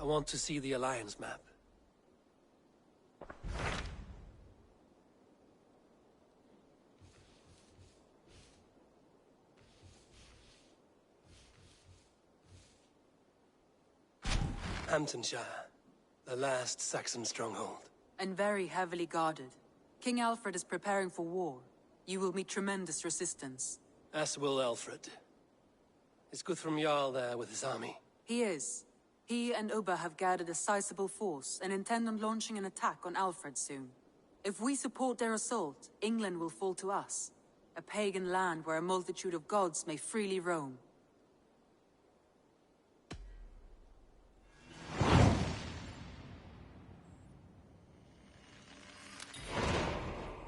I want to see the Alliance map. Hamptonshire, the last Saxon stronghold. And very heavily guarded. King Alfred is preparing for war. You will meet tremendous resistance. As will Alfred. Is Guthrum Jarl there with his army? He is. He and Ubba have gathered a sizable force and intend on launching an attack on Alfred soon. If we support their assault, England will fall to us. A pagan land where a multitude of gods may freely roam.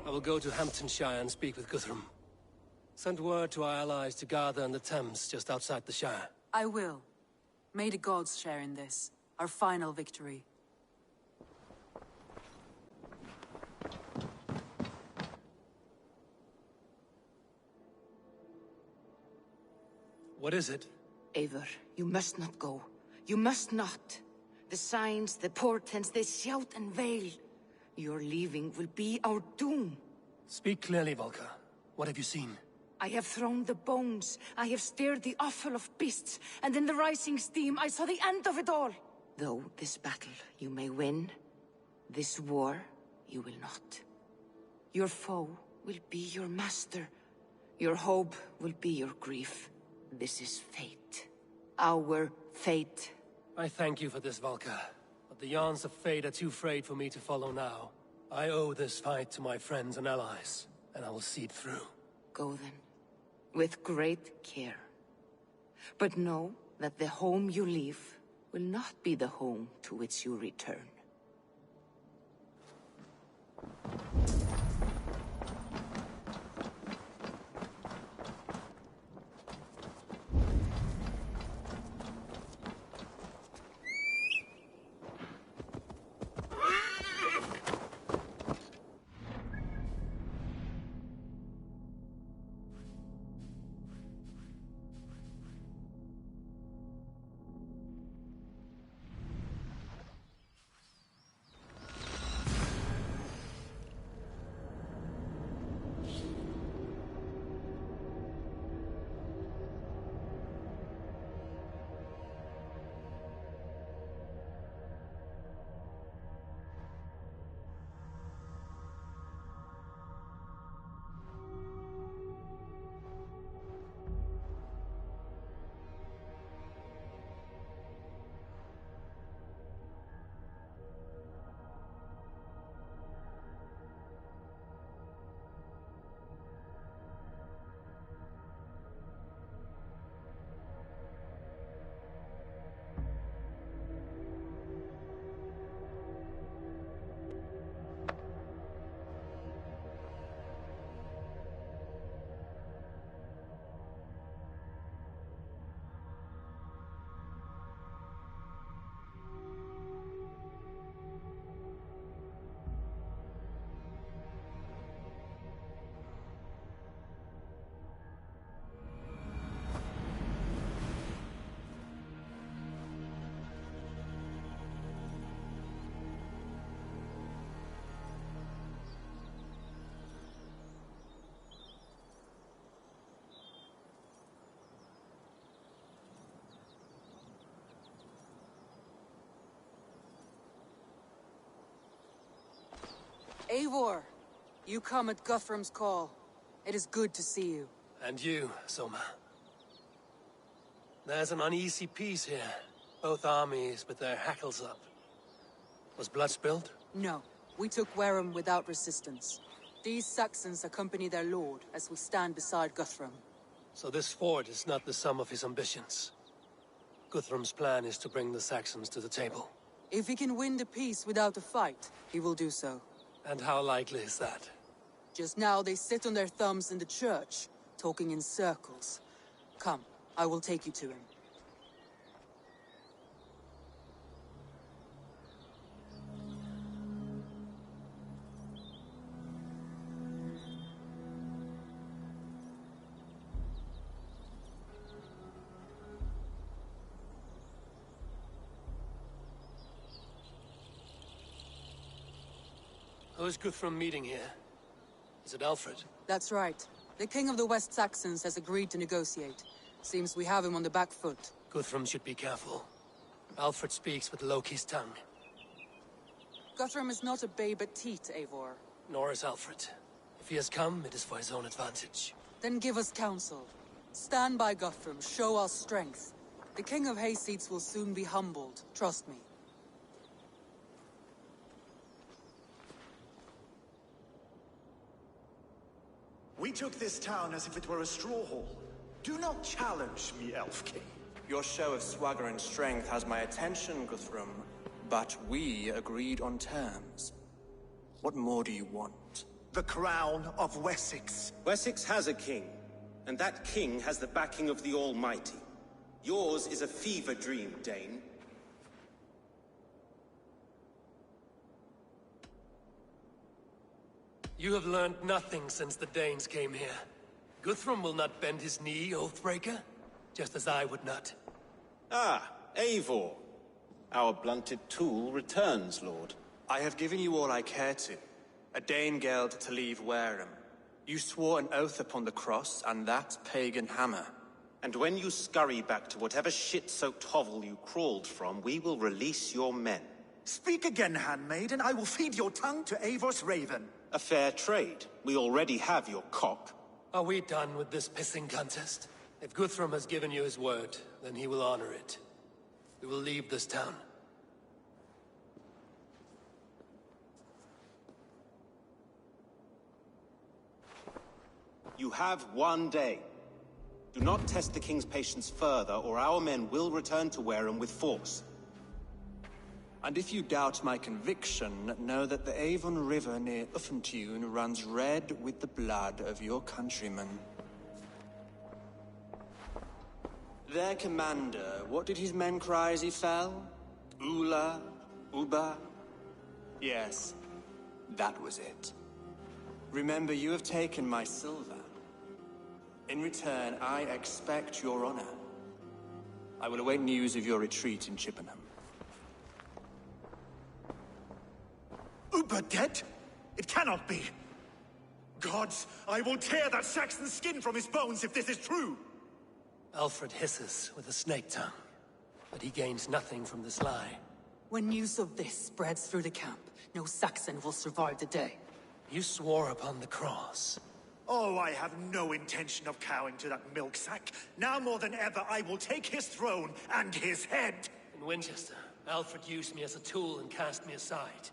I will go to Hamptonshire and speak with Guthrum. Send word to our allies to gather in the Thames just outside the Shire. I will. May the gods share in this, our final victory. What is it? Eivor, you must not go. You must not. The signs, the portents, they shout and wail. Your leaving will be our doom. Speak clearly, Volker. What have you seen? I have thrown the bones. I have stirred the offal of beasts. And in the rising steam, I saw the end of it all. Though this battle you may win, this war you will not. Your foe will be your master. Your hope will be your grief. This is fate. Our fate. I thank you for this, Volker. But the yarns of fate are too frayed for me to follow now. I owe this fight to my friends and allies, and I will see it through. Go then, with great care. But know that the home you leave will not be the home to which you return. Eivor, you come at Guthrum's call. It is good to see you. And you, Soma. There's an uneasy peace here. Both armies with their hackles up. Was blood spilled? No, we took Wareham without resistance. These Saxons accompany their lord as we stand beside Guthrum. So this fort is not the sum of his ambitions. Guthrum's plan is to bring the Saxons to the table. If he can win the peace without a fight, he will do so. And how likely is that? Just now they sit on their thumbs in the church, talking in circles. Come, I will take you to him. Who's Guthrum meeting here? Is it Alfred? That's right. The King of the West Saxons has agreed to negotiate. Seems we have him on the back foot. Guthrum should be careful. Alfred speaks with Loki's tongue. Guthrum is not a babe at teat, Eivor. Nor is Alfred. If he has come, it is for his own advantage. Then give us counsel. Stand by Guthrum, show our strength. The King of Hayseeds will soon be humbled, trust me. We took this town as if it were a straw hall. Do not challenge me, Elf King. Your show of swagger and strength has my attention, Guthrum. But we agreed on terms. What more do you want? The crown of Wessex. Wessex has a king, and that king has the backing of the Almighty. Yours is a fever dream, Dane. You have learned nothing since the Danes came here. Guthrum will not bend his knee, Oathbreaker, just as I would not. Ah, Eivor. Our blunted tool returns, Lord. I have given you all I care to. A Danegeld to leave Wareham. You swore an oath upon the cross, and that pagan hammer. And when you scurry back to whatever shit-soaked hovel you crawled from, we will release your men. Speak again, handmaid, and I will feed your tongue to Eivor's raven. A fair trade. We already have your cock. Are we done with this pissing contest? If Guthrum has given you his word, then he will honor it. We will leave this town. You have 1 day. Do not test the king's patience further, or our men will return to Wareham with force. And if you doubt my conviction, know that the Avon River near Uffentune runs red with the blood of your countrymen. Their commander, what did his men cry as he fell? Ula? Uba? Yes, that was it. Remember, you have taken my silver. In return, I expect your honor. I will await news of your retreat in Chippenham. Uber dead? It cannot be. Gods, I will tear that Saxon's skin from his bones if this is true! Alfred hisses with a snake tongue, but he gains nothing from this lie. When news of this spreads through the camp, no Saxon will survive the day. You swore upon the cross. Oh, I have no intention of cowing to that milksack. Now more than ever, I will take his throne and his head! In Winchester, Alfred used me as a tool and cast me aside.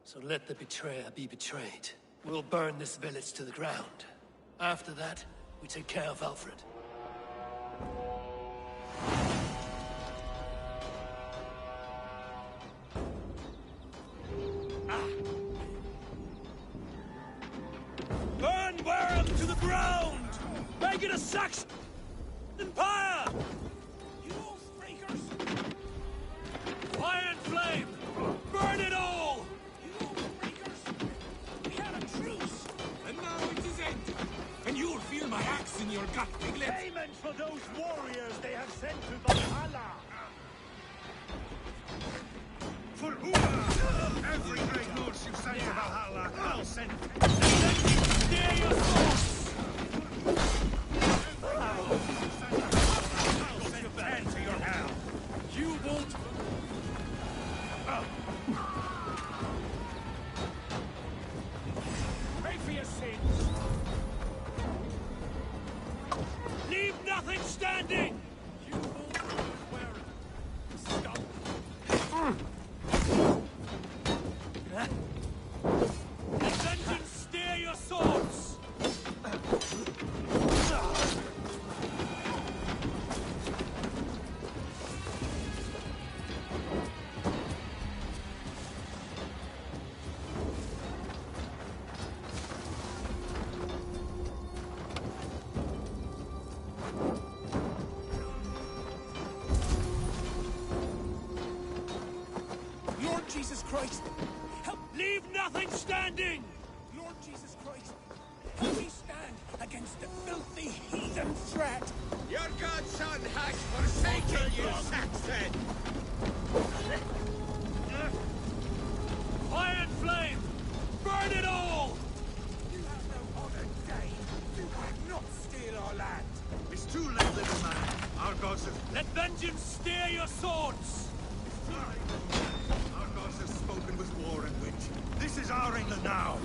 So let the betrayer be betrayed. We'll burn this village to the ground. After that, we take care of Alfred. Burn Wareham to the ground! Make it a Saxon empire! You oathbreakers! Fire and flame! Burn it all! You oathbreakers! We had a truce! And now it is ended! And you'll feel my axe in your gut, piglet! Payment for those warriors they have sent to Valhalla! For Ula! Every great horse you send to Valhalla, I'll send. Steer your thoughts! I'll send 10 to your hell! You won't... Pay for your sins! Leave nothing standing! You won't wear it. Stop. Vengeance, steer your swords! Lord Jesus Christ! Help! Leave nothing standing! Lord Jesus Christ! Help me stand against the filthy heathen threat! Your godson has forsaken you, Saxon! Fire and flame! Burn it swords! Our gods have spoken with war and wit. This is our England now.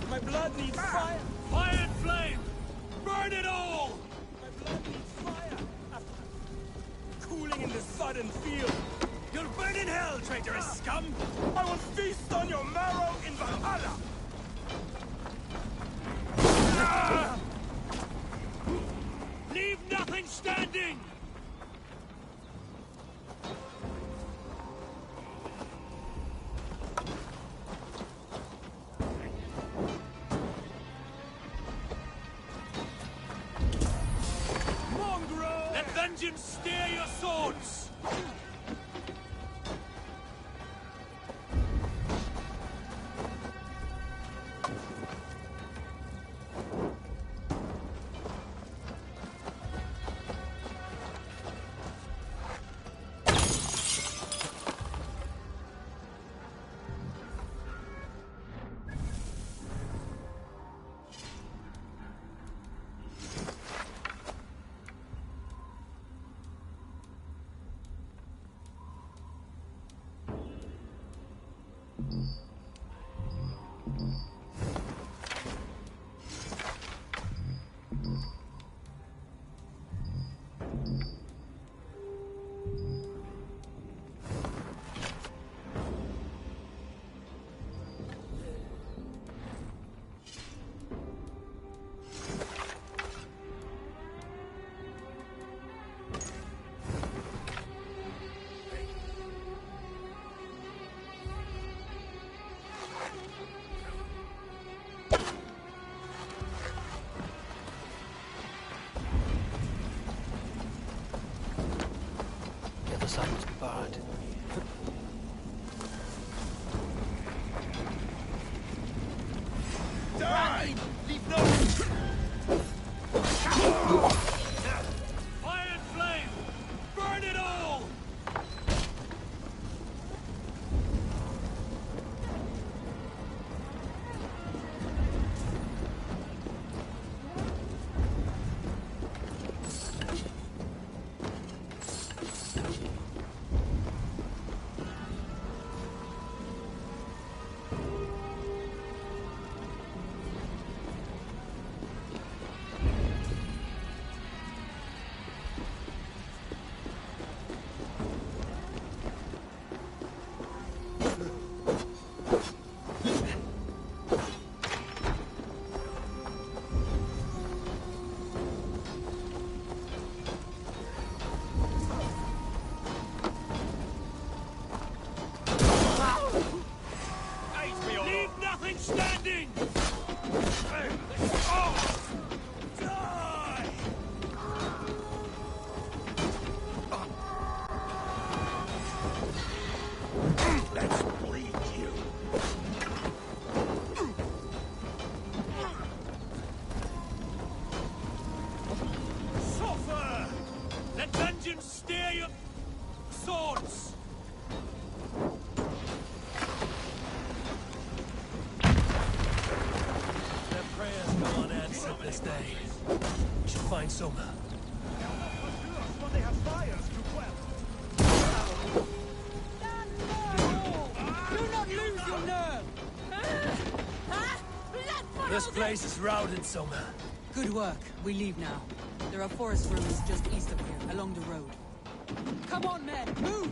My blood needs fire! Fire and flame! Burn it all! My blood needs fire! After cooling in the sodden field! You'll burn in hell, traitorous scum! I will feast on your marrow in Valhalla! Ah! Leave nothing standing! Mongrel! Let vengeance steer your swords! The other side must be barred. Die! Leave no... Fire and flame! Burn it all! Leave nothing standing! Oh! Die! Let's bleed you! Suffer! Let vengeance steer your swords! Their prayers go unanswered this day. We should find Soma. When they have fires to quell. Do not lose your nerve! This place is routed, Soma. Good work. We leave now. There are forest ruins just east of here, along the road. Come on, men! Move!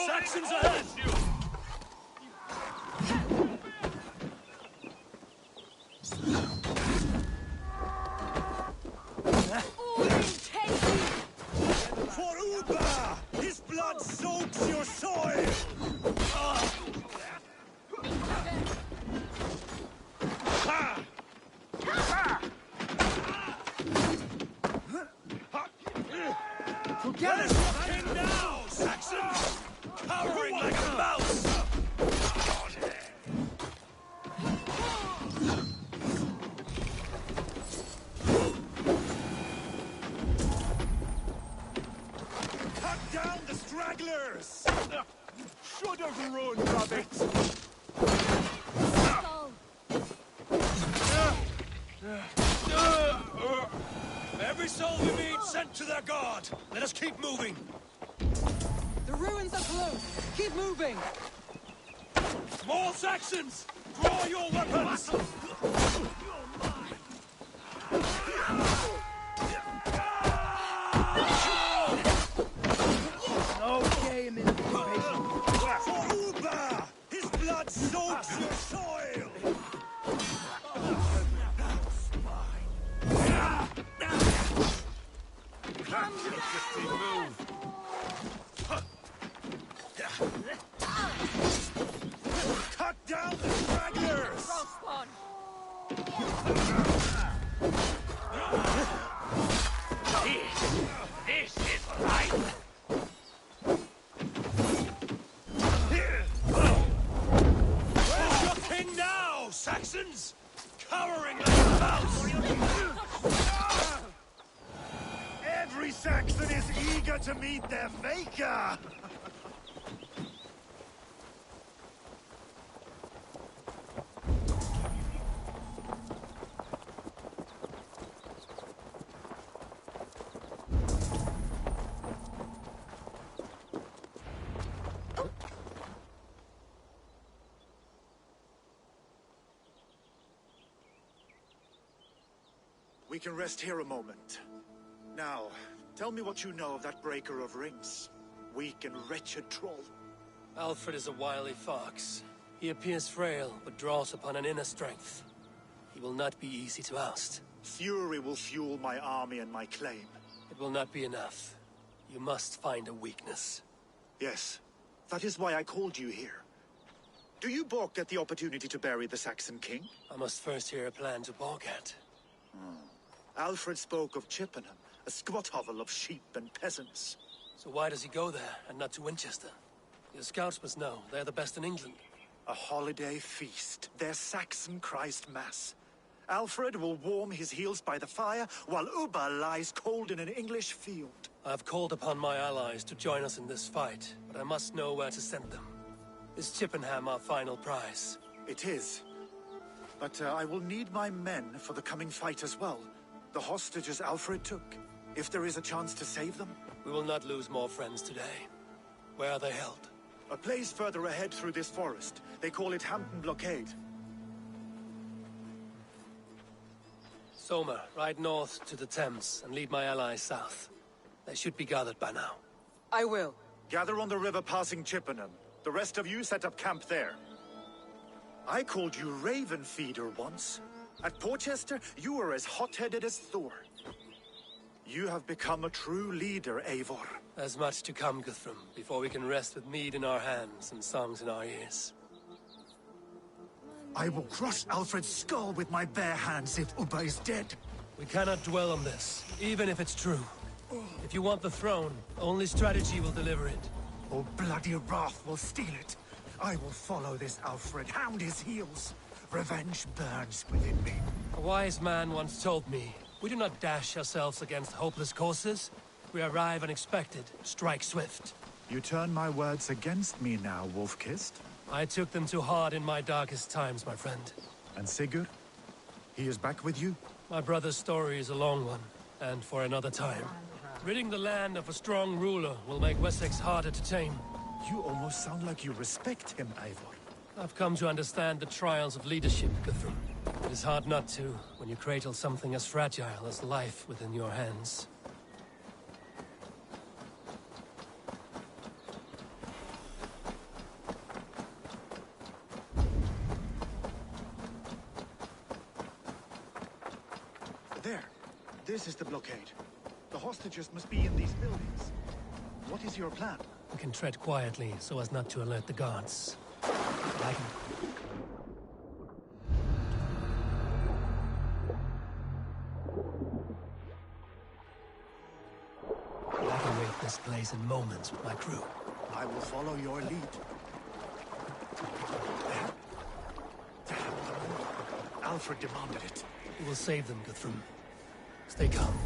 Saxons ahead! For Uba! His blood soaks your soil! Ha! Let us your king now, Saxons! Cowering like a mouse! Cut down the stragglers! Should have run, rabbit! Every soul we meet sent to their god! Let us keep moving! The ruins are close! Keep moving! More Saxons! Draw your weapons! Okay, I'm in the patient. For Uba! His blood soaks your soil! Cut down the stragglers! This is right! Where's your king now, Saxons? Cowering like a mouse! Every Saxon is eager to meet their maker! We can rest here a moment. Now, tell me what you know of that breaker of rings. Weak and wretched troll. Alfred is a wily fox. He appears frail, but draws upon an inner strength. He will not be easy to oust. Fury will fuel my army and my claim. It will not be enough. You must find a weakness. Yes, that is why I called you here. Do you balk at the opportunity to bury the Saxon king? I must first hear a plan to balk at. Alfred spoke of Chippenham, a squat hovel of sheep and peasants. So why does he go there, and not to Winchester? Your scouts must know. They're the best in England. A holiday feast, their Saxon Christ Mass. Alfred will warm his heels by the fire, while Uba lies cold in an English field. I've called upon my allies to join us in this fight, but I must know where to send them. Is Chippenham our final prize? It is. But I will need my men for the coming fight as well. The hostages Alfred took. If there is a chance to save them. We will not lose more friends today. Where are they held? A place further ahead through this forest. They call it Hampton Blockade. Somer, ride north to the Thames and lead my allies south. They should be gathered by now. I will. Gather on the river passing Chippenham. The rest of you set up camp there. I called you Raven Feeder once. At Porchester, you were as hot-headed as Thor. You have become a true leader, Eivor. There's much to come, Guthrum, before we can rest with mead in our hands and songs in our ears. I will crush Alfred's skull with my bare hands if Uba is dead. We cannot dwell on this, even if it's true. If you want the throne, only strategy will deliver it. Or bloody wrath will steal it. I will follow this Alfred, hound his heels. Revenge burns within me. A wise man once told me, we do not dash ourselves against hopeless courses. We arrive unexpected, strike swift. You turn my words against me now, Wolf-Kissed. I took them too hard in my darkest times, my friend. And Sigurd? He is back with you? My brother's story is a long one, and for another time. Ridding the land of a strong ruler will make Wessex harder to tame. You almost sound like you respect him, Eivor. I've come to understand the trials of leadership, Guthrum. It is hard not to, when you cradle something as fragile as life within your hands. There. This is the blockade. The hostages must be in these buildings. What is your plan? We can tread quietly so as not to alert the guards. I can wait this place in moments with my crew. I will follow your lead. Alfred demanded it. We will save them, Guthrum. Stay calm.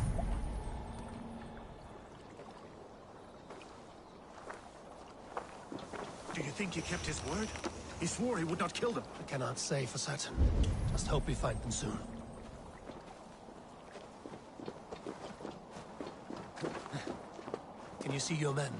Do you think he kept his word? He swore he would not kill them. I cannot say for certain. Just hope we find them soon. Can you see your men?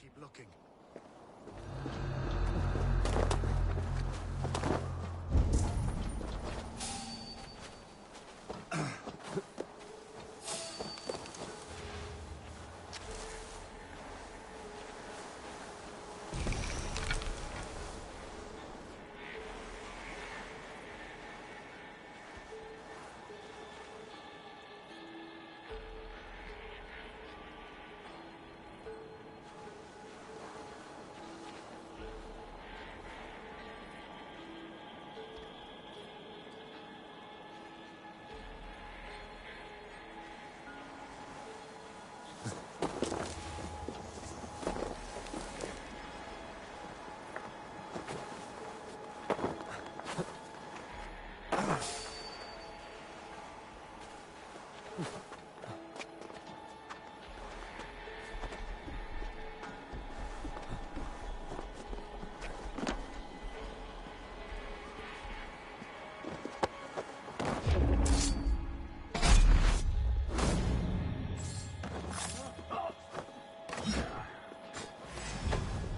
Keep looking.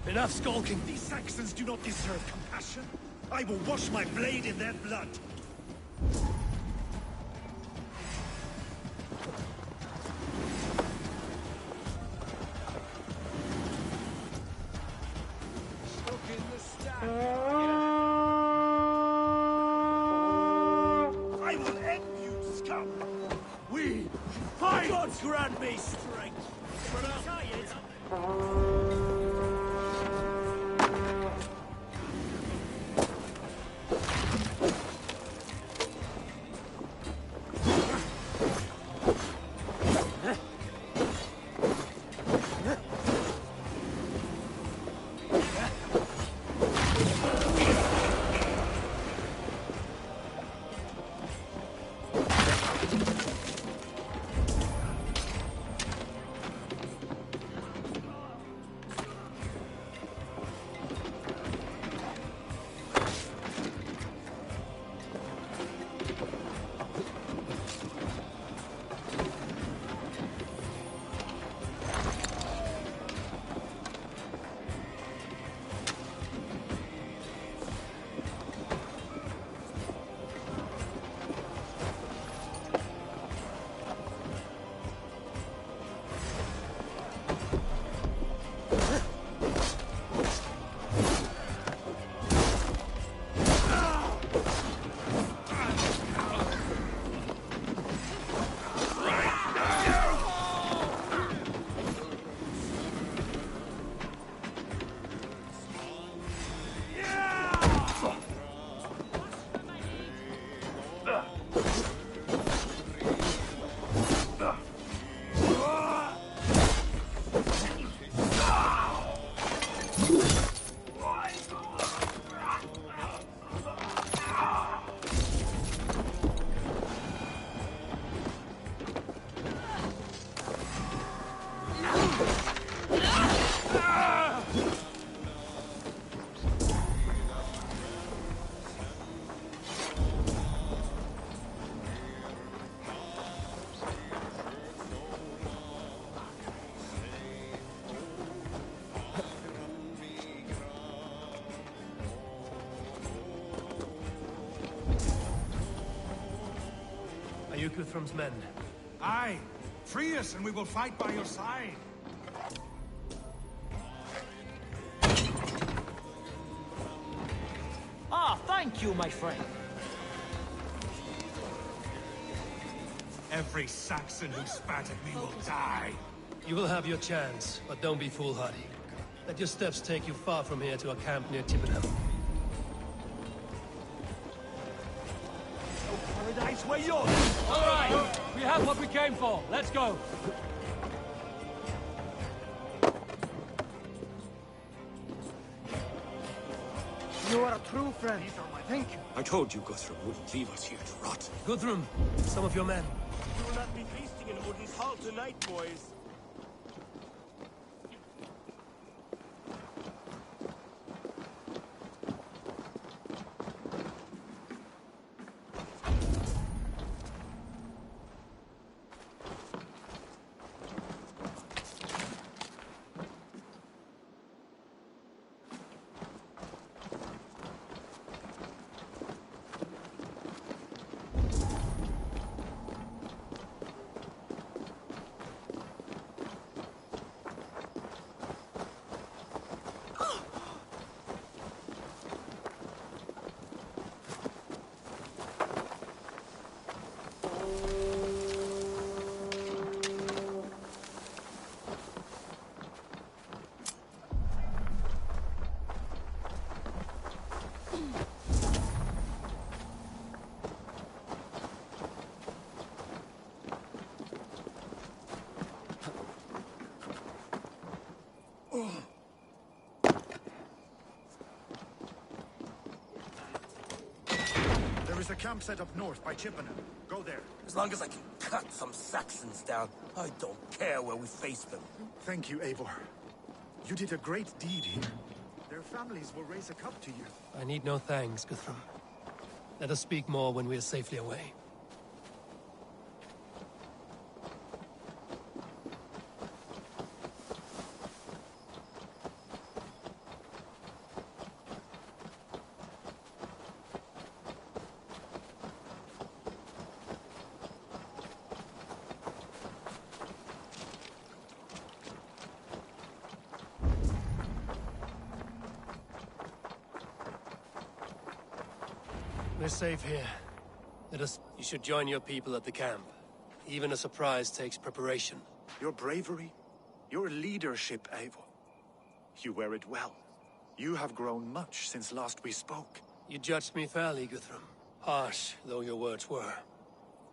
Enough skulking! These Saxons do not deserve compassion. I will wash my blade in their blood. Stuck in the stack. I will end you, scum! We Fight! God grant me strength. But I'm tired. Are you Guthrum's men? Aye. Free us and we will fight by your side. Ah, thank you, my friend. Every Saxon who spat at me will die. You will have your chance, but don't be foolhardy. Let your steps take you far from here to a camp near Chippenham. Paradise where yours! All right! We have what we came for. Let's go! You are a true friend. Thank you. I told you Guthrum wouldn't leave us here to rot. Guthrum, some of your men. We will not be feasting in Woodin's Hall tonight, boys. There is a camp set up north by Chippenham. Go there. As long as I can cut some Saxons down, I don't care where we face them. Thank you, Eivor. You did a great deed here. Their families will raise a cup to you. I need no thanks, Guthrum. Let us speak more when we are safely away. We're safe here. Let us... You should join your people at the camp. Even a surprise takes preparation. Your bravery, your leadership, Eivor. You wear it well. You have grown much since last we spoke. You judged me fairly, Guthrum. Harsh though your words were.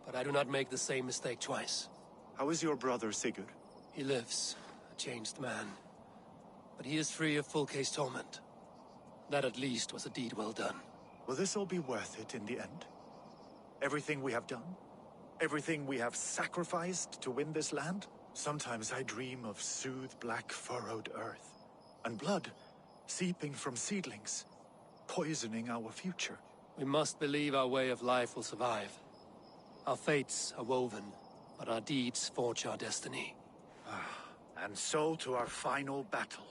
But I do not make the same mistake twice. How is your brother, Sigurd? He lives, a changed man. But he is free of full case torment. That at least was a deed well done. Will this all be worth it in the end? Everything we have done? Everything we have sacrificed to win this land? Sometimes I dream of soothed black furrowed earth, and blood seeping from seedlings, poisoning our future. We must believe our way of life will survive. Our fates are woven, but our deeds forge our destiny. And so to our final battle.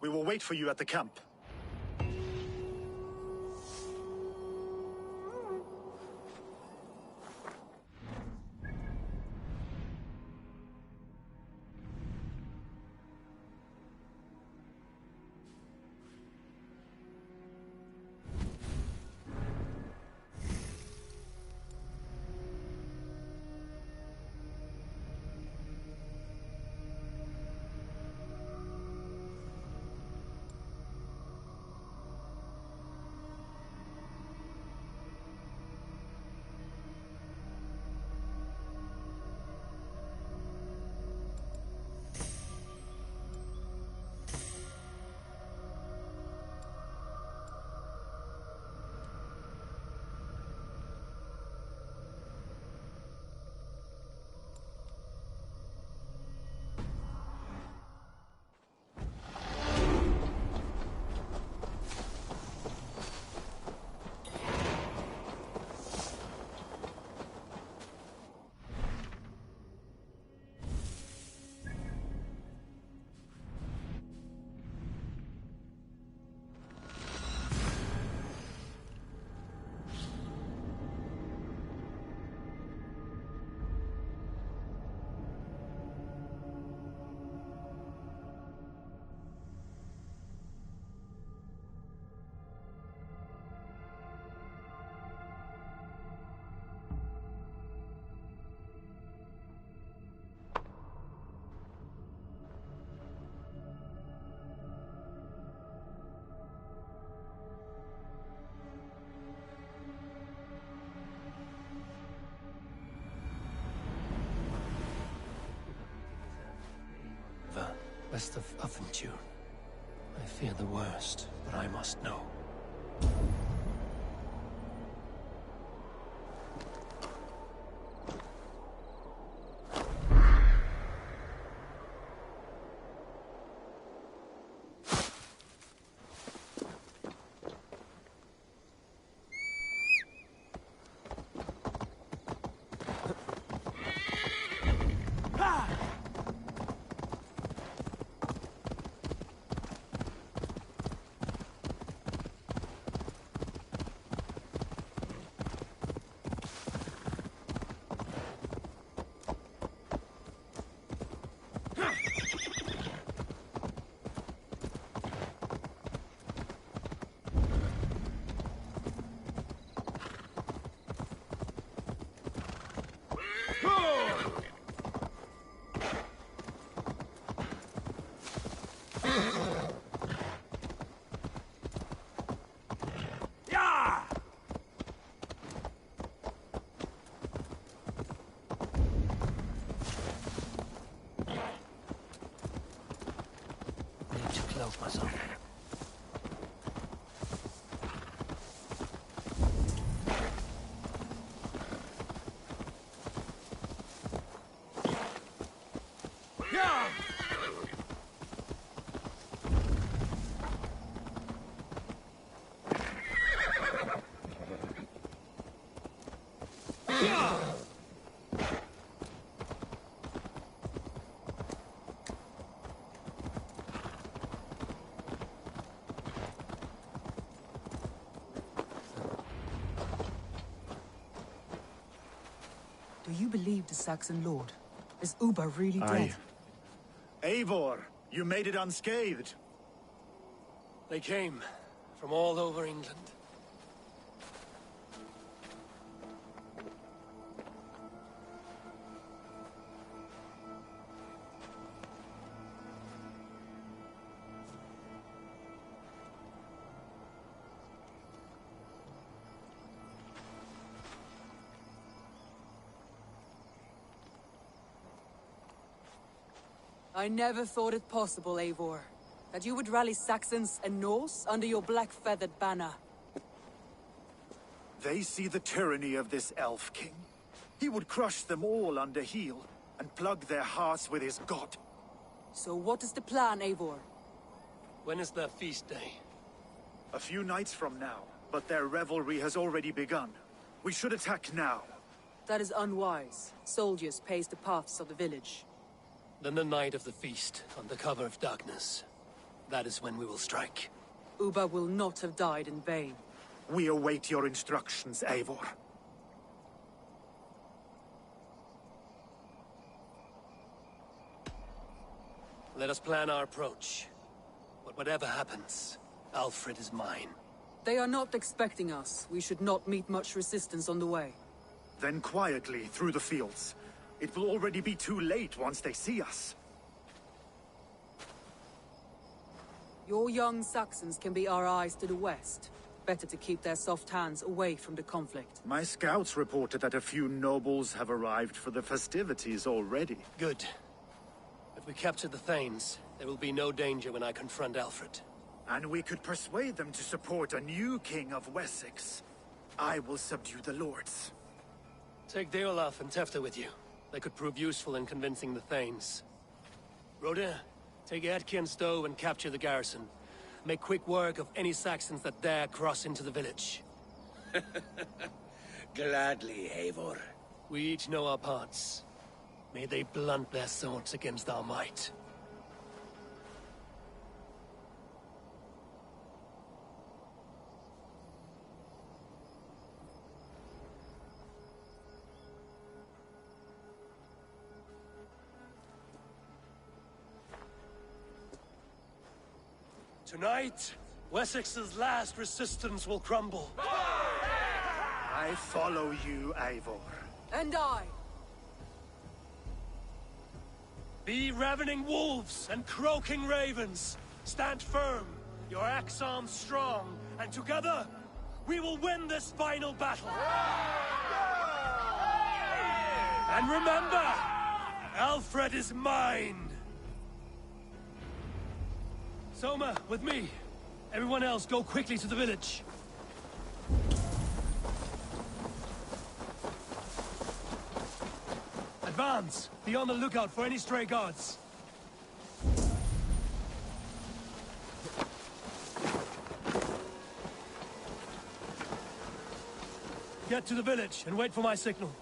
We will wait for you at the camp. west of Uffenture. I fear the worst, but I must know. Myself. Do you believe the Saxon lord? Is Uba really dead? Eivor, you made it unscathed. They came from all over England. I never thought it possible, Eivor, that you would rally Saxons and Norse under your black-feathered banner. They see the tyranny of this elf king. He would crush them all under heel and plug their hearts with his god. So what is the plan, Eivor? When is their feast day? A few nights from now, but their revelry has already begun. We should attack now. That is unwise. Soldiers pace the paths of the village. Then the night of the feast, under cover of darkness. That is when we will strike. Uba will not have died in vain. We await your instructions, Eivor. Let us plan our approach. But whatever happens, Alfred is mine. They are not expecting us. We should not meet much resistance on the way. Then quietly through the fields. It will already be too late once they see us. Your young Saxons can be our eyes to the west. Better to keep their soft hands away from the conflict. My scouts reported that a few nobles have arrived for the festivities already. Good. If we capture the Thanes, there will be no danger when I confront Alfred. And we could persuade them to support a new king of Wessex. I will subdue the lords. Take Deolaf and Tefta with you. They could prove useful in convincing the Thanes. Rhoda, take Edki and Stowe and capture the garrison. Make quick work of any Saxons that dare cross into the village. Gladly, Eivor. We each know our parts. May they blunt their swords against our might. Tonight, Wessex's last resistance will crumble. I follow you, Eivor. And I. Be ravening wolves and croaking ravens. Stand firm, your axe arms strong, and together, we will win this final battle. And remember, Alfred is mine. Soma, with me. Everyone else, go quickly to the village. Advance! Be on the lookout for any stray guards. Get to the village and wait for my signal.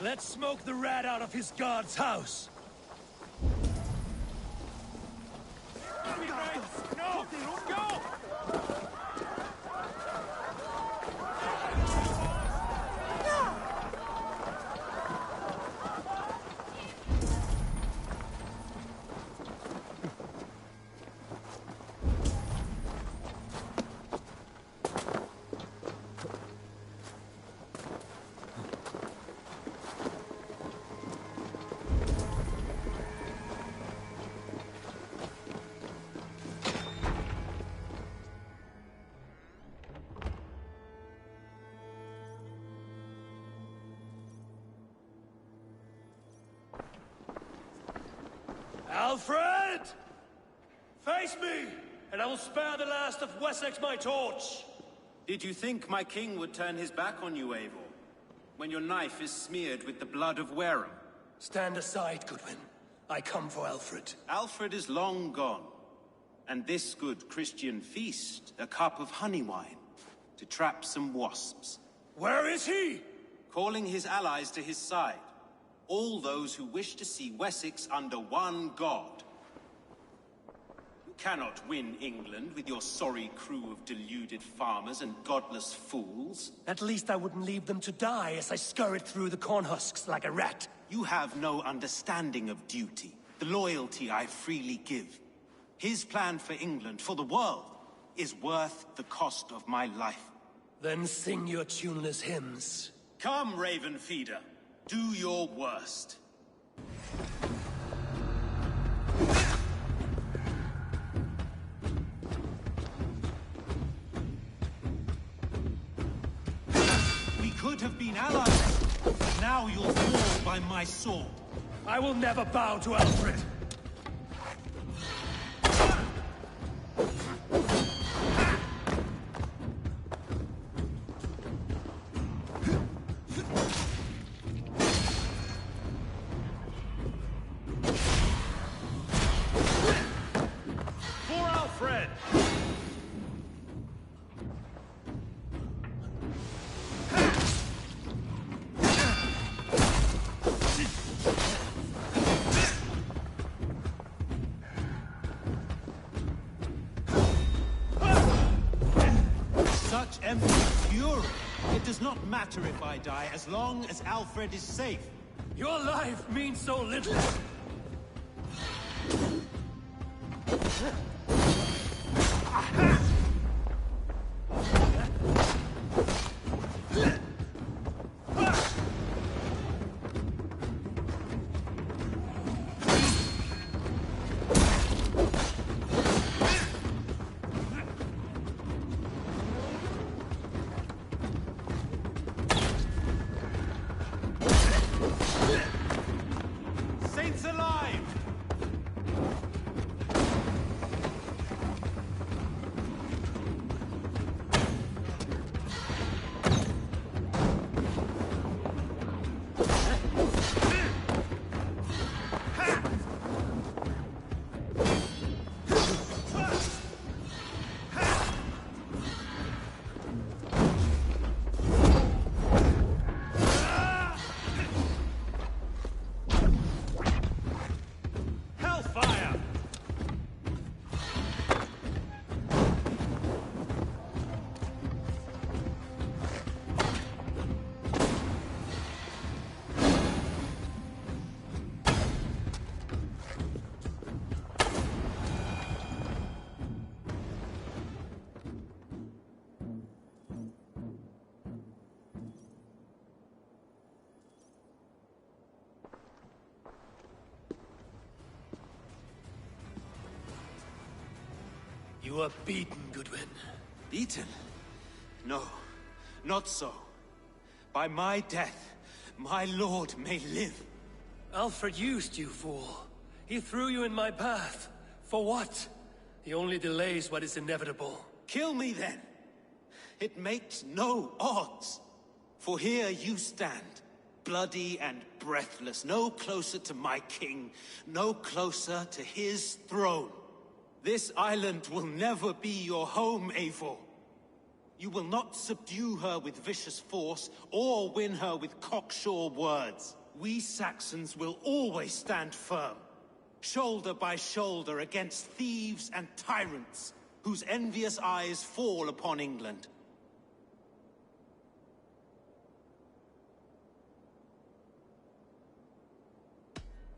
Let's smoke the rat out of his guard's house. No! Go! Alfred! Face me, and I will spare the last of Wessex my torch! Did you think my king would turn his back on you, Eivor? When your knife is smeared with the blood of Wareham? Stand aside, Goodwin. I come for Alfred. Alfred is long gone. And this good Christian feast, a cup of honey wine, to trap some wasps. Where is he? Calling his allies to his side. All those who wish to see Wessex under one god. You cannot win England with your sorry crew of deluded farmers and godless fools. At least I wouldn't leave them to die as I scurried through the corn husks like a rat. You have no understanding of duty, the loyalty I freely give. His plan for England, for the world, is worth the cost of my life. Then sing your tuneless hymns. Come, Raven Feeder. Do your worst. We could have been allies. Now you'll fall by my sword. I will never bow to Alfred. Such empty fury. It does not matter if I die, as long as Alfred is safe. Your life means so little. Saints alive! You are beaten, Goodwin. Beaten? No, not so. By my death, my lord may live. Alfred used you, fool. He threw you in my path. For what? He only delays what is inevitable. Kill me then. It makes no odds. For here you stand, bloody and breathless, no closer to my king, no closer to his throne. This island will never be your home, Eivor. You will not subdue her with vicious force, or win her with cocksure words. We Saxons will always stand firm, shoulder by shoulder against thieves and tyrants, whose envious eyes fall upon England.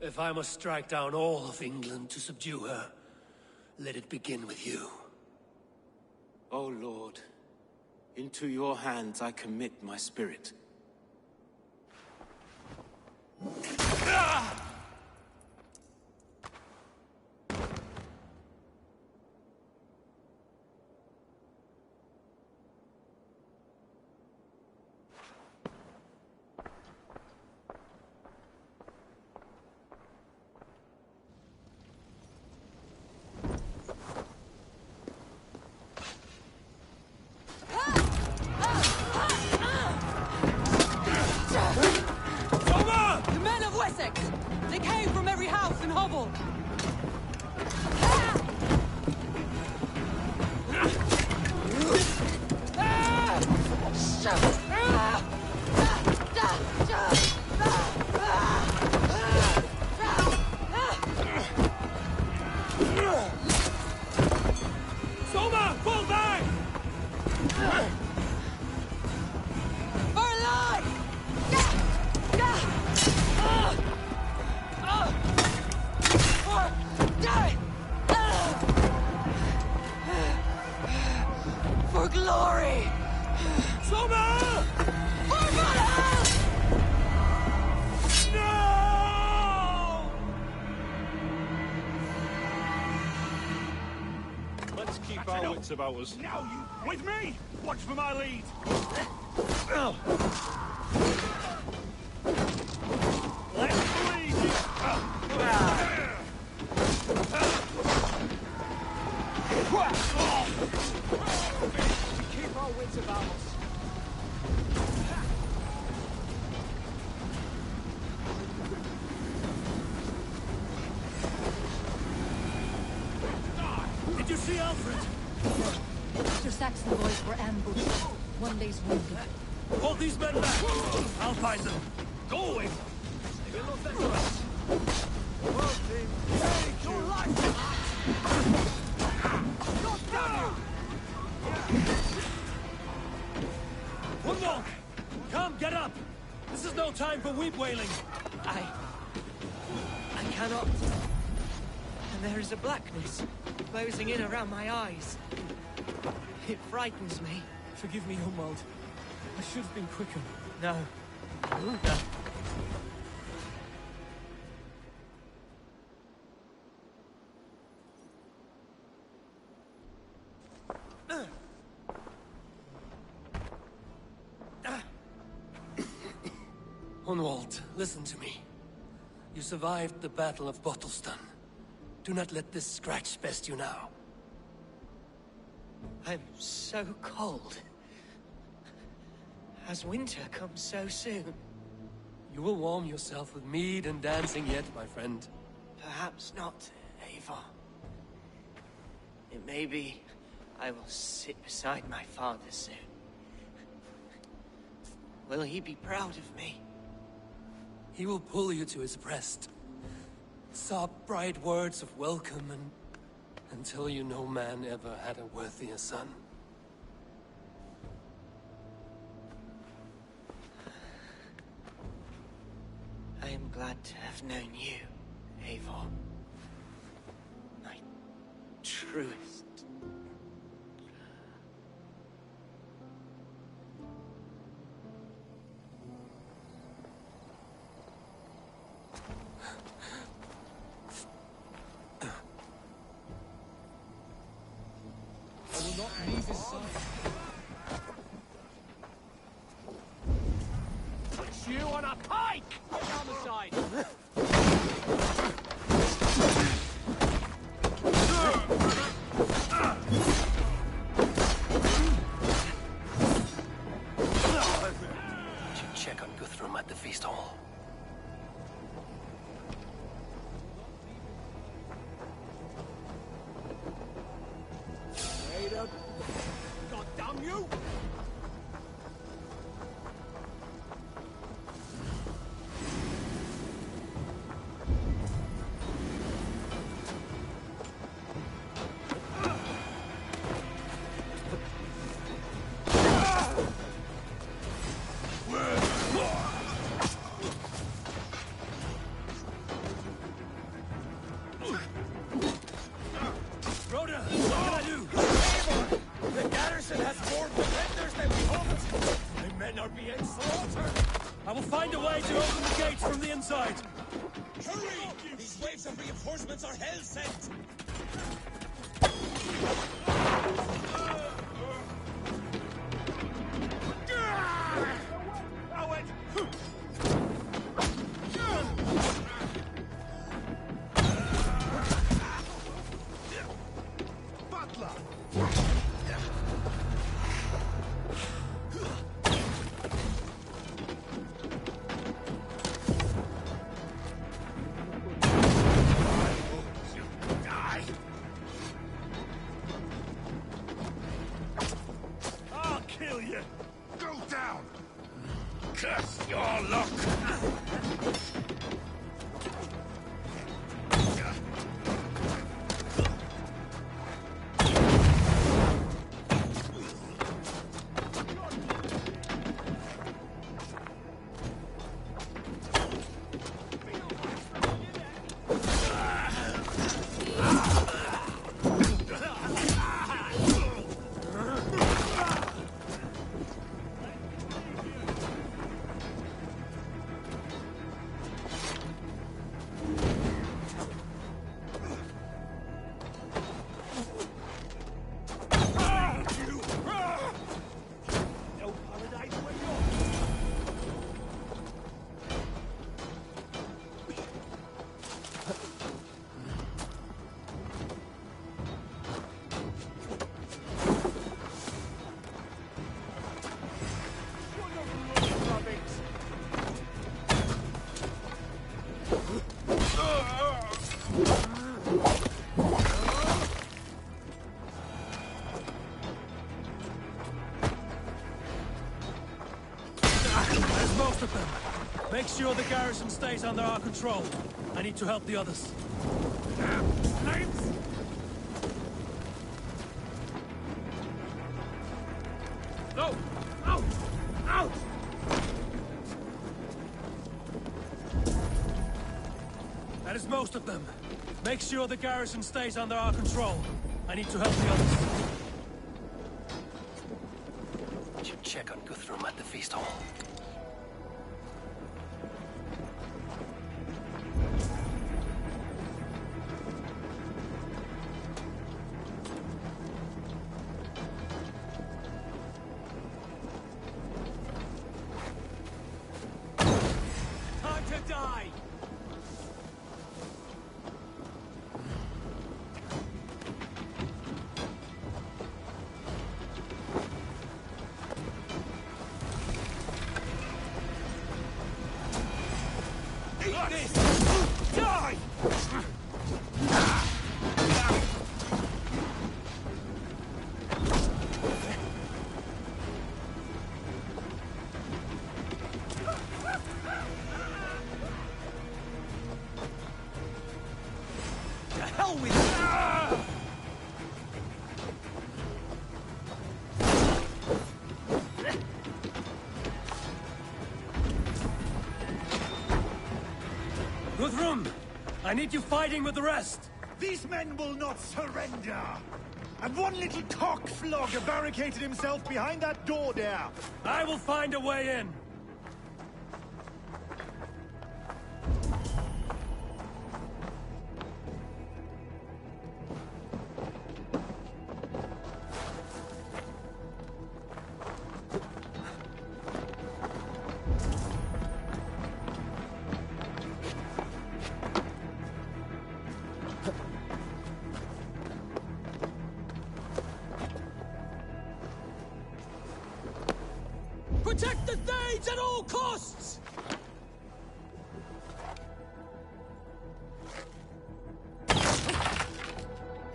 If I must strike down all of England to subdue her, let it begin with you. O Lord, into your hands I commit my spirit. The men of Wessex! They came from every house and hovel! Soma, fall back! For life! For glory! Soma! For Valhalla! No! Let's keep our wits about us. Now you with me! Watch for my lead! Let's bleed you! Keep our wits about us. Did you see Alfred? Your Saxon boys were ambushed. One lays wounded. Hold these men back! I'll find them! Go away! They will not better us! Well, team, take your life! God damn you! One more! Come, get up! This is no time for weep wailing! I cannot. And there is a blackness closing in around my eyes. It frightens me. Forgive me, Humwald. I should have been quicker. No. No. Hunwald, listen to me. You survived the Battle of Bottleston. Do not let this scratch best you now. I'm so cold. Has winter come so soon? You will warm yourself with mead and dancing yet, my friend. Perhaps not, Eivor. It may be I will sit beside my father soon. Will he be proud of me? He will pull you to his breast. Sob bright words of welcome until you no man ever had a worthier son. I am glad to have known you, Eivor. My truest. I will not leave his side. has more defenders than we hoped! My men are being slaughtered! I will find a way to open the gates from the inside! Hurry! These waves of reinforcements are hell sent! Make sure the garrison stays under our control. I need to help the others. No! Out! Out! That is most of them. Make sure the garrison stays under our control. I need to help the others. Should check on Guthrum at the feast hall. Guthrum! I need you fighting with the rest! These men will not surrender! And one little cockflogger barricaded himself behind that door there! I will find a way in! Protect the Thanes at all costs!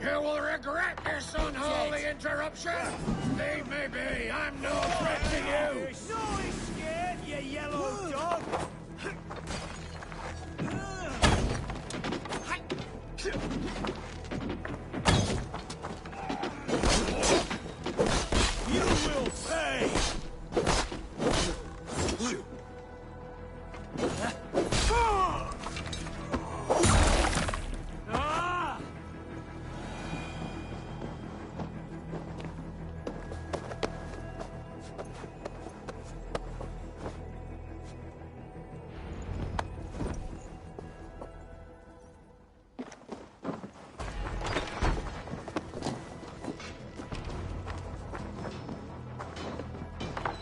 You will regret this unholy interruption! Leave me be! I'm no threat to you! No escape, you yellow dog! You will pay!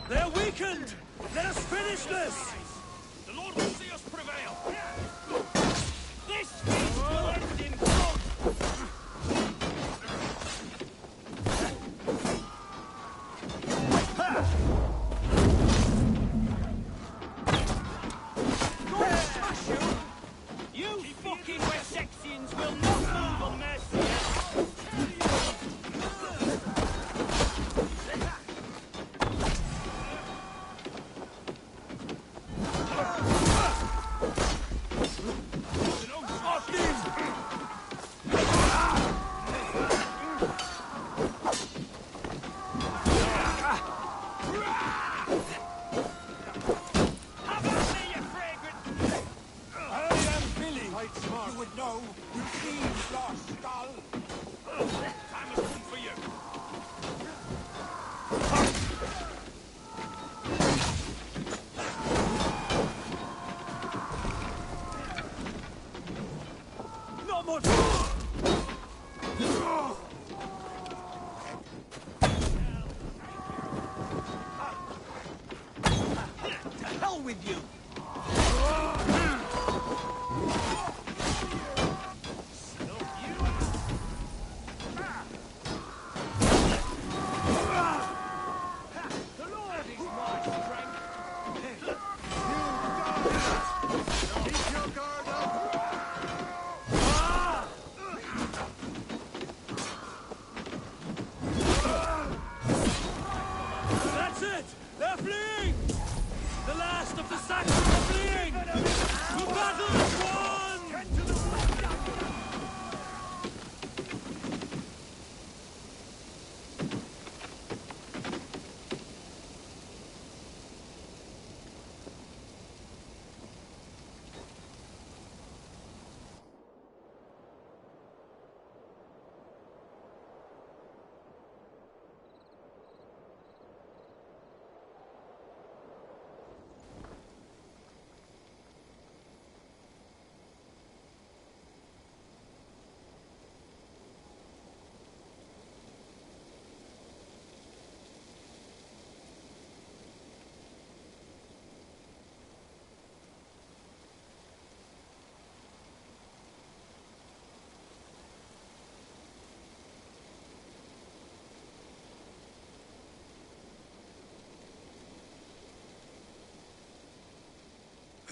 They're weakened! Let us finish this! The Lord will see us prevail! This feast will end in blood! Go and smash you! You fucking Wessexians will not move on mercy! With you! That's it! They're fleeing! The last of the Saxons are fleeing! The battle is won!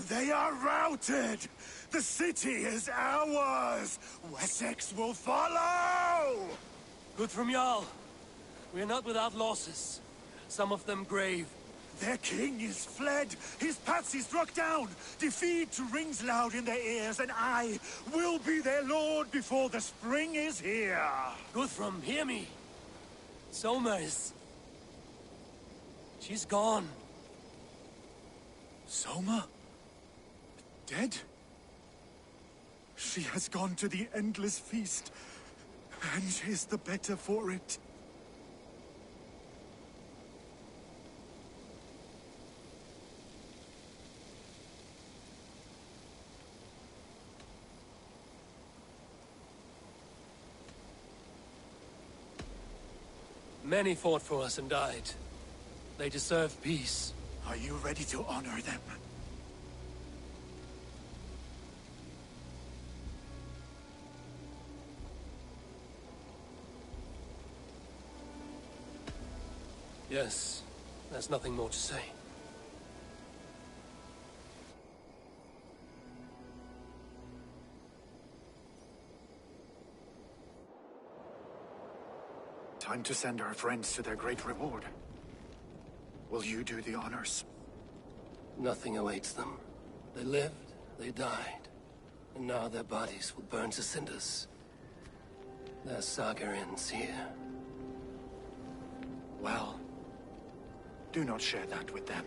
They are routed! The city is ours! Wessex will follow! Good from Jarl. We are not without losses. Some of them grave. Their king is fled! His patsy struck down! Defeat rings loud in their ears, and I will be their lord before the spring is here! Guthrum, hear me! Soma is... she's gone. Soma? Dead? She has gone to the endless feast, and is the better for it. Many fought for us and died. They deserve peace. Are you ready to honor them? Yes, there's nothing more to say. Time to send our friends to their great reward. Will you do the honors? Nothing awaits them. They lived, they died, and now their bodies will burn to cinders. Their saga ends here. Well, do not share that with them.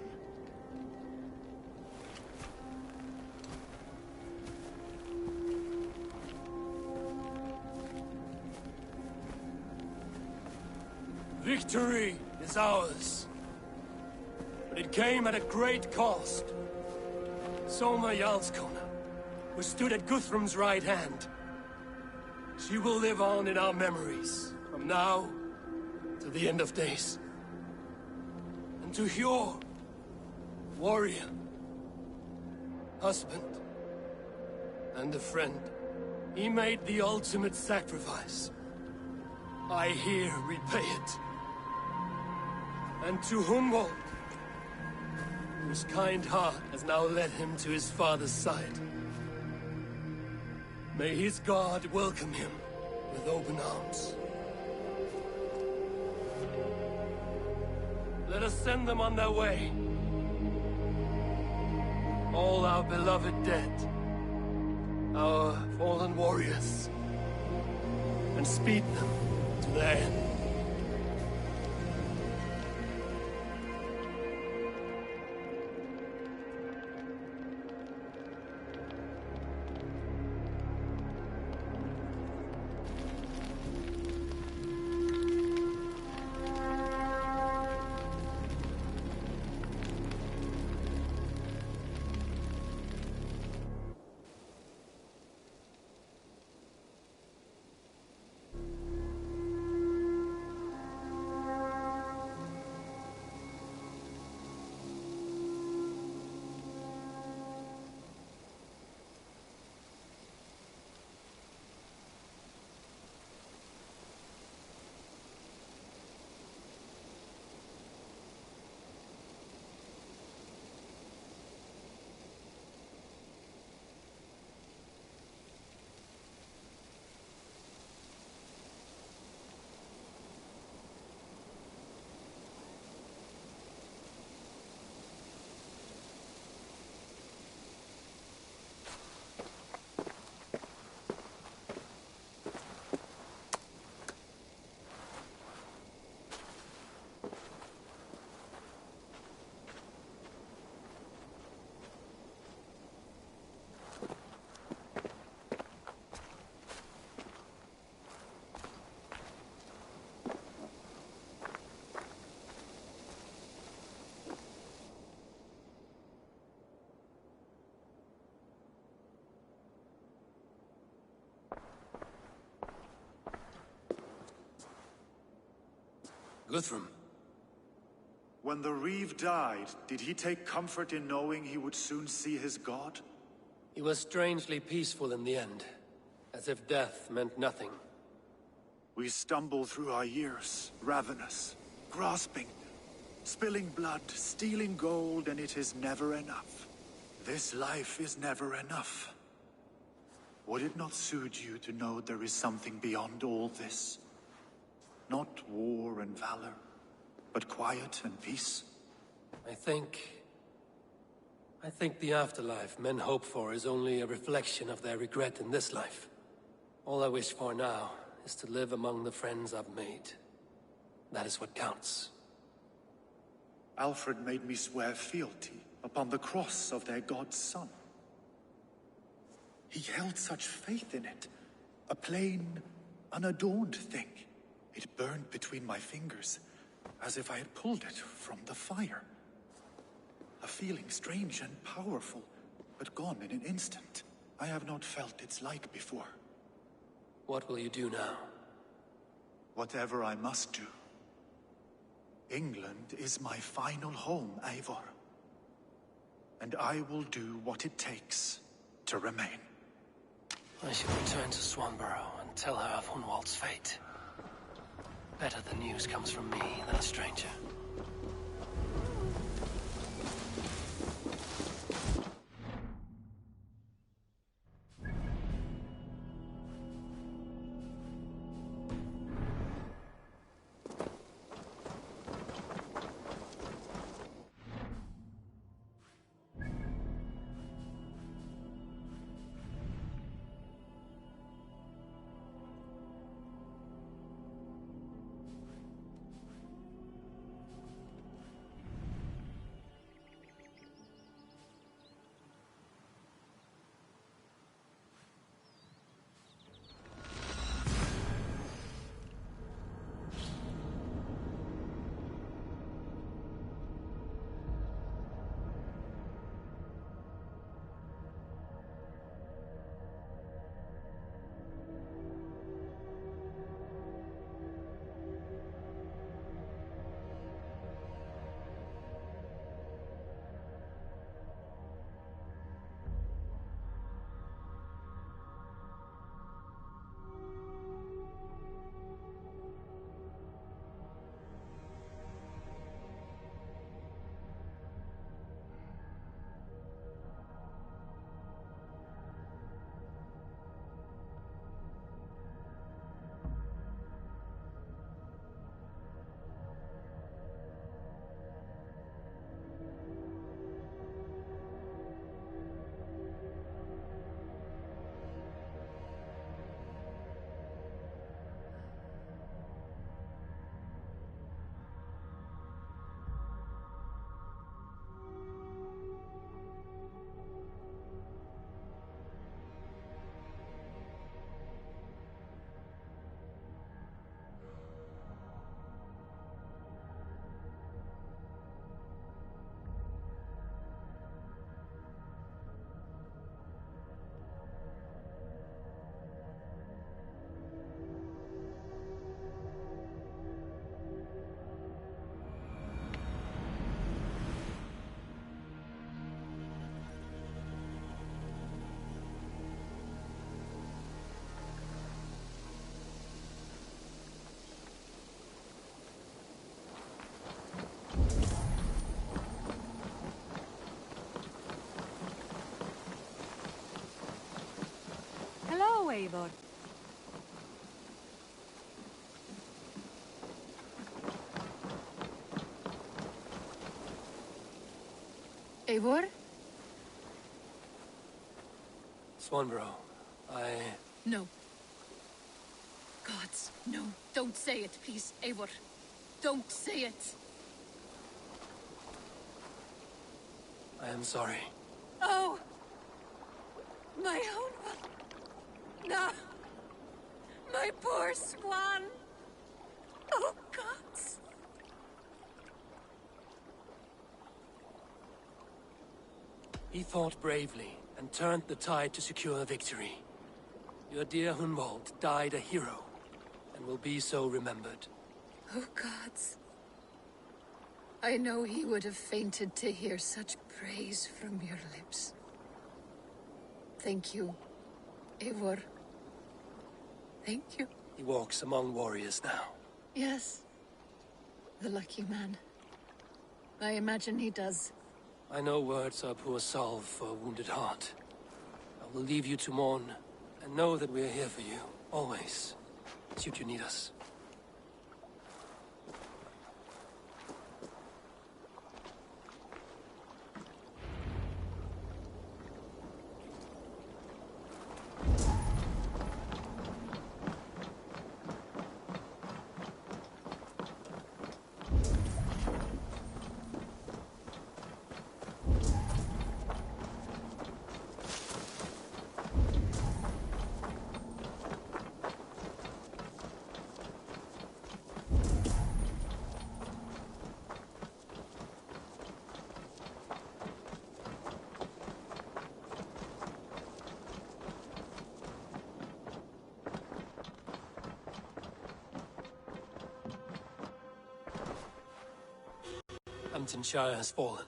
Victory is ours. But it came at a great cost. Soma Jarlskona, who stood at Guthrum's right hand. She will live on in our memories, from now to the end of days. and to Hjor, warrior, husband, and a friend. He made the ultimate sacrifice. I here repay it. And to Humboldt, whose kind heart has now led him to his father's side. May his God welcome him with open arms. Let us send them on their way. All our beloved dead, our fallen warriors, and speed them to their end. Guthrum. When the Reeve died, did he take comfort in knowing he would soon see his god? He was strangely peaceful in the end, as if death meant nothing. We stumble through our years, ravenous, grasping, spilling blood, stealing gold, and it is never enough. This life is never enough. Would it not suit you to know there is something beyond all this? Not war and valor, but quiet and peace? I think the afterlife men hope for is only a reflection of their regret in this life. All I wish for now is to live among the friends I've made. That is what counts. Alfred made me swear fealty upon the cross of their god's son. He held such faith in it, a plain, unadorned thing. It burned between my fingers, as if I had pulled it from the fire. A feeling strange and powerful, but gone in an instant. I have not felt its like before. What will you do now? Whatever I must do. England is my final home, Eivor. And I will do what it takes to remain. I should return to Swanborough and tell her of Hunwald's fate. Better the news comes from me than a stranger. Eivor. Eivor? Swanborough, No. Gods, no. Don't say it, please, Eivor. Don't say it. I am sorry. Oh! My own one. No. My poor swan. Oh, gods. He fought bravely and turned the tide to secure victory. Your dear Hunwald died a hero, and will be so remembered. Oh, gods. I know he would have fainted to hear such praise from your lips. Thank you, Eivor. Thank you. He walks among warriors now. Yes. The lucky man. I imagine he does. I know words are poor salve for a wounded heart. I will leave you to mourn, and know that we are here for you, always, should you need us. Hamptonshire has fallen,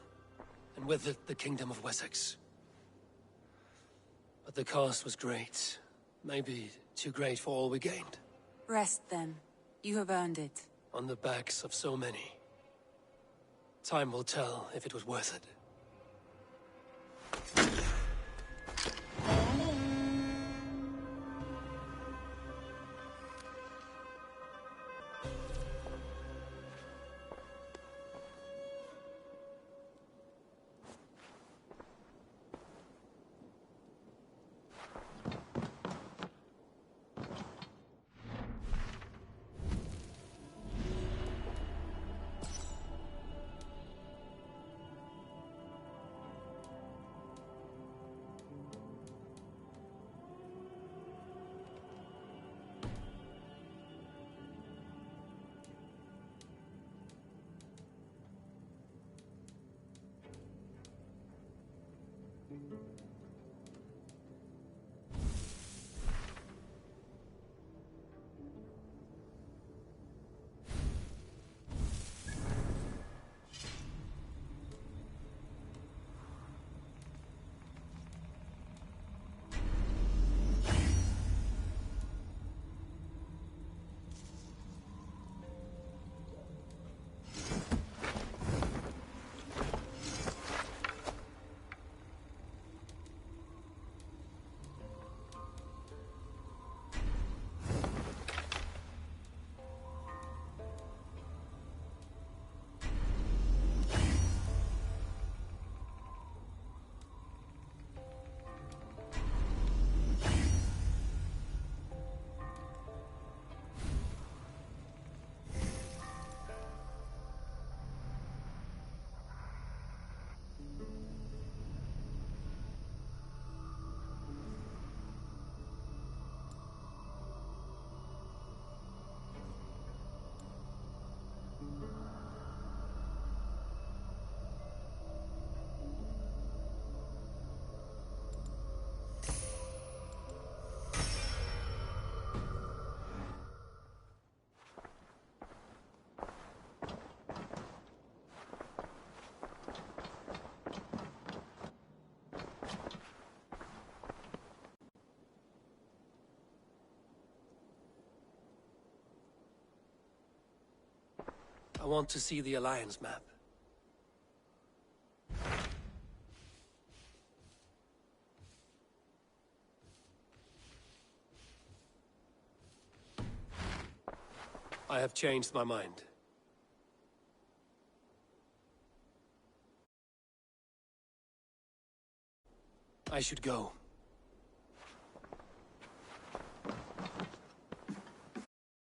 and with it the Kingdom of Wessex. But the cost was great. Maybe too great for all we gained. Rest then. You have earned it. On the backs of so many. Time will tell if it was worth it. I want to see the Alliance map. I have changed my mind. I should go.